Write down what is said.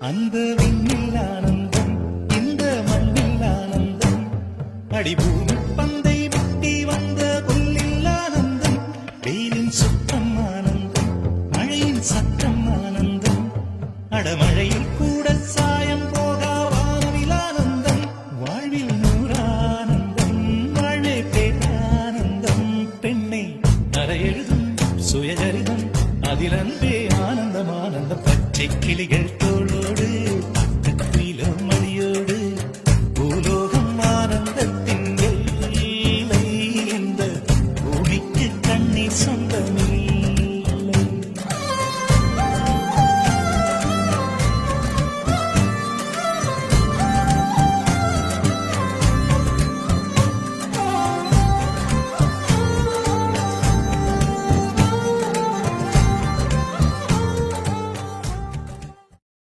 அந்த விண்ணில் ஆனந்தம் இந்த மண்ணில் ஆனந்தம் அடிபூமி பந்தை முட்டி வந்த புல்லில் ஆனந்தம் வெயிலின் சுத்தம் ஆனந்தம் மழையின் சத்தம் ஆனந்தம் அடமழையில் கூட சாயம் போகா வானவில் ஆனந்தம் வாழ்வில் நூறானந்தம் வாழ்வே பேரானந்தம் பெண்ணை அறையெழுதும் சுயஜரிதம் அதில் அன்பே ஆனந்தம் ஆனந்தம் பச்சை கிளிகள் தோளோடு